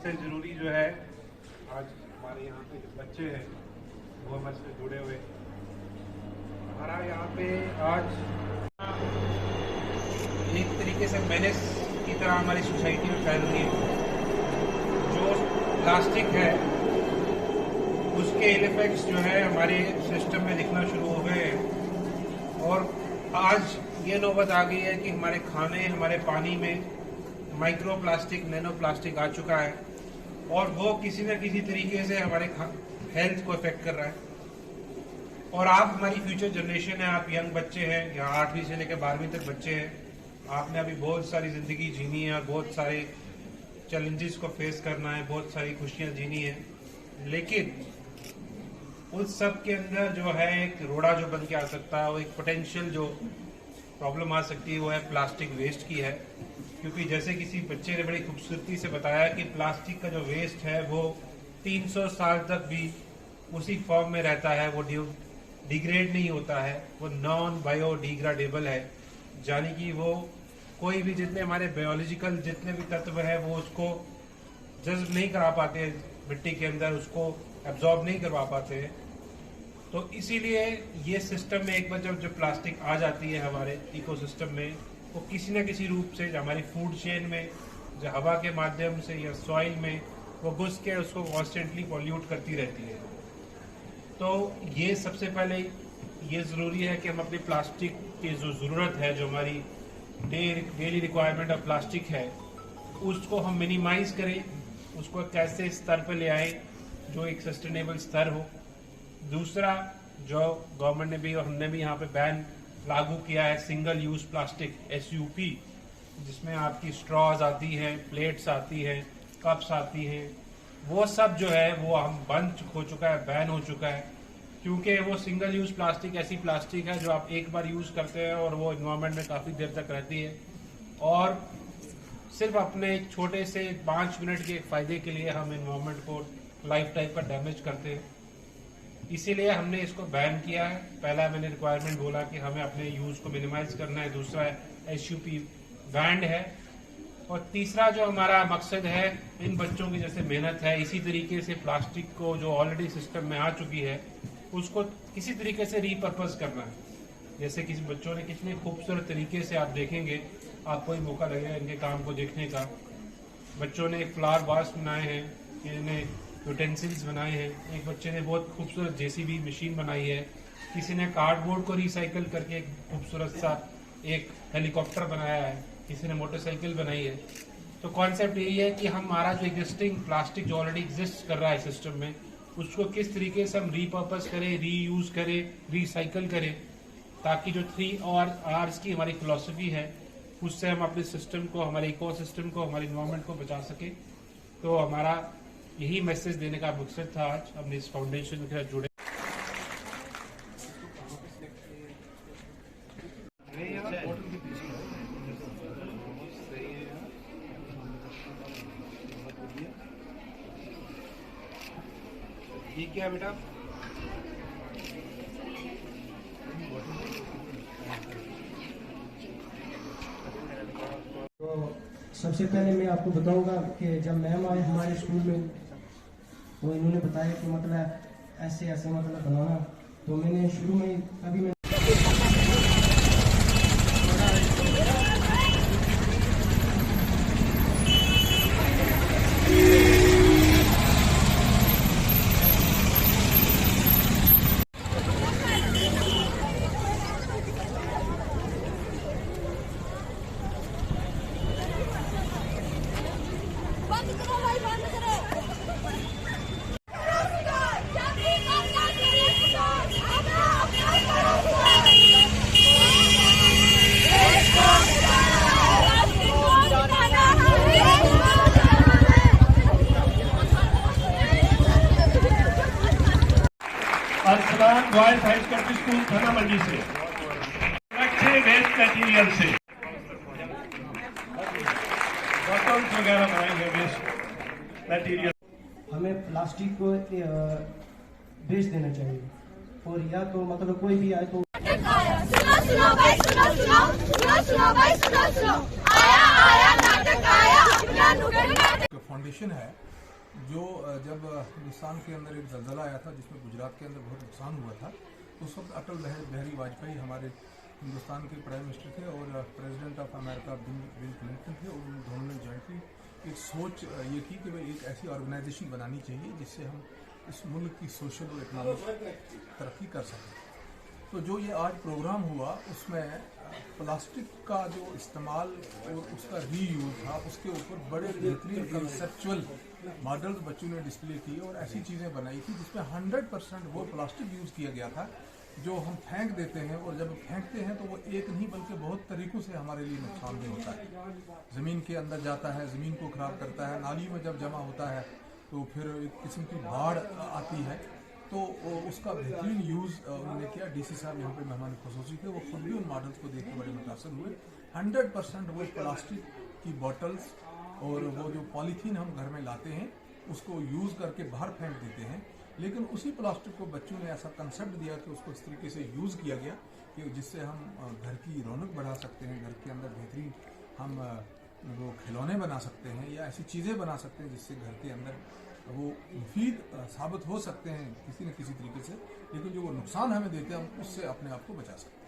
सबसे ज़रूरी जो है आज हमारे यहाँ पे जो बच्चे हैं वो हमारे से जुड़े हुए। हमारा यहाँ पे आज एक तरीके से मेनेस की तरह हमारी सोसाइटी में फैल रही है। जो प्लास्टिक है उसके इल इफेक्ट्स जो है हमारे सिस्टम में दिखना शुरू हो गए हैं और आज ये नौबत आ गई है कि हमारे खाने, हमारे पानी में माइक्रो प्लास्टिक, नैनो प्लास्टिक आ चुका है और वो किसी न किसी तरीके से हमारे हेल्थ को इफेक्ट कर रहा है। और आप हमारी फ्यूचर जनरेशन है, आप यंग बच्चे हैं, यहाँ 8वीं से लेकर 12वीं तक बच्चे हैं। आपने अभी बहुत सारी जिंदगी जीनी है और बहुत सारे चैलेंजेस को फेस करना है, बहुत सारी खुशियां जीनी है, लेकिन उस सब के अंदर जो है एक रोड़ा जो बन के आ सकता है, वो एक पोटेंशियल जो प्रॉब्लम आ सकती है वो है प्लास्टिक वेस्ट की है। क्योंकि जैसे किसी बच्चे ने बड़ी खूबसूरती से बताया कि प्लास्टिक का जो वेस्ट है वो 300 साल तक भी उसी फॉर्म में रहता है, वो डिग्रेड नहीं होता है, वो नॉन बायोडिग्रेडेबल है, यानी कि वो कोई भी जितने हमारे बायोलॉजिकल जितने भी तत्व है वो उसको जज्ब नहीं करा पाते मिट्टी के अंदर, उसको एब्जॉर्ब नहीं करवा पाते हैं। तो इसीलिए ये सिस्टम में एक बार जब प्लास्टिक आ जाती है हमारे इकोसिस्टम में, वो किसी न किसी रूप से हमारी फूड चेन में, जो हवा के माध्यम से या सॉइल में, वो घुस के उसको कॉन्स्टेंटली पॉल्यूट करती रहती है। तो ये सबसे पहले ये ज़रूरी है कि हम अपनी प्लास्टिक की जो ज़रूरत है, जो हमारी डेली रिक्वायरमेंट ऑफ प्लास्टिक है, उसको हम मिनिमाइज करें, उसको कैसे स्तर पर ले आए जो एक सस्टेनेबल स्तर हो। दूसरा, जो गवर्नमेंट ने भी और हमने भी यहाँ पे बैन लागू किया है, सिंगल यूज प्लास्टिक SUP, जिसमें आपकी स्ट्रॉज आती हैं, प्लेट्स आती हैं, कप्स आती हैं, वो सब जो है वो हम बंद हो चुका है, बैन हो चुका है। क्योंकि वो सिंगल यूज प्लास्टिक ऐसी प्लास्टिक है जो आप एक बार यूज करते हैं और वो इन्वायरमेंट में काफ़ी देर तक रहती है और सिर्फ अपने एक छोटे से 5 मिनट के फायदे के लिए हम इन्वायरमेंट को लाइफ टाइम पर डैमेज करते हैं। इसीलिए हमने इसको बैन किया है। पहला मैंने रिक्वायरमेंट बोला कि हमें अपने यूज को मिनिमाइज करना है, दूसरा SUP बैंड है, और तीसरा जो हमारा मकसद है, इन बच्चों की जैसे मेहनत है, इसी तरीके से प्लास्टिक को जो ऑलरेडी सिस्टम में आ चुकी है उसको किसी तरीके से रीपर्पज करना है। जैसे किसी बच्चों ने कितने खूबसूरत तरीके से, आप देखेंगे, आपको ही मौका लगेगा इनके काम को देखने का। बच्चों ने एक फ्लावर वास बनाए हैं, इन्होंने यूटेंसिल्स बनाए हैं, एक बच्चे ने बहुत खूबसूरत JCB मशीन बनाई है, किसी ने कार्डबोर्ड को रिसाइकल करके एक खूबसूरत सा एक हेलीकॉप्टर बनाया है, किसी ने मोटरसाइकिल बनाई है। तो कॉन्सेप्ट यही है कि हमारा जो एग्जिस्टिंग प्लास्टिक जो ऑलरेडी एग्जिस्ट कर रहा है सिस्टम में, उसको किस तरीके से हम रीपर्पज करें, रीयूज करें, रिसाइकल करें, ताकि जो 3 Rs की हमारी फिलॉसफी है उससे हम अपने सिस्टम को, हमारे इकोसिस्टम को, हमारे इन्वायरमेंट को बचा सके। तो हमारा यही मैसेज देने का मकसद था आज हमने इस फाउंडेशन के साथ जुड़े। ये क्या बेटा? तो सबसे पहले मैं आपको बताऊंगा कि जब मैम आए हमारे स्कूल में तो इन्होंने बताया कि मतलब ऐसे ऐसे मतलब बनाना, तो मैंने शुरू में अभी मैं Arsalan boys high secondary school थाना मंडी से अच्छे वेस्ट मटेरियल से बॉटल्स वगैरह बनाएंगे वेस्ट मटेरियल। हमें प्लास्टिक को बेच देना चाहिए, और या तो मतलब कोई भी आए तो फाउंडेशन है जो जब हिंदुस्तान के अंदर एक जलजला आया था जिसमें गुजरात के अंदर बहुत नुकसान हुआ था, उस वक्त अटल बिहारी वाजपेयी हमारे हिंदुस्तान के प्राइम मिनिस्टर थे और president of America bill Clinton थे, और उन दोनों ने जॉइंटली एक सोच ये की कि भाई एक ऐसी ऑर्गेनाइजेशन बनानी चाहिए जिससे हम इस मुल्क की सोशल और इकनॉमिक तरक्की कर सकें। तो जो ये आज प्रोग्राम हुआ उसमें प्लास्टिक का जो इस्तेमाल और उसका रीयूज था, उसके ऊपर बड़े बेहतरीन कंसेप्चुअल मॉडल्स बच्चों ने डिस्प्ले किए और ऐसी चीज़ें बनाई थी जिसमें 100% वो प्लास्टिक यूज़ किया गया था जो हम फेंक देते हैं, और जब फेंकते हैं तो वो एक नहीं बल्कि बहुत तरीक़ों से हमारे लिए नुकसानदेह होता है। ज़मीन के अंदर जाता है, ज़मीन को ख़राब करता है, नाली में जब जमा होता है तो फिर एक किस्म की बाढ़ आती है। तो उसका बेहतरीन यूज़ उन्होंने किया। डीसी साहब यहाँ पे मेहमान खुसूसी थे, वो खुद भी उन मॉडल्स को देख के बड़े मुतासर हुए। 100% वो प्लास्टिक की बॉटल्स और वो जो पॉलीथीन हम घर में लाते हैं उसको यूज़ करके बाहर फेंक देते हैं, लेकिन उसी प्लास्टिक को बच्चों ने ऐसा कंसेप्ट दिया कि उसको इस तरीके से यूज़ किया गया कि जिससे हम घर की रौनक बढ़ा सकते हैं, घर के अंदर बेहतरीन हम वो खिलौने बना सकते हैं या ऐसी चीज़ें बना सकते हैं जिससे घर के अंदर वो मुफीद साबित हो सकते हैं किसी न किसी तरीके से, लेकिन जो वो नुकसान हमें देते हैं हम उससे अपने आप को बचा सकते हैं।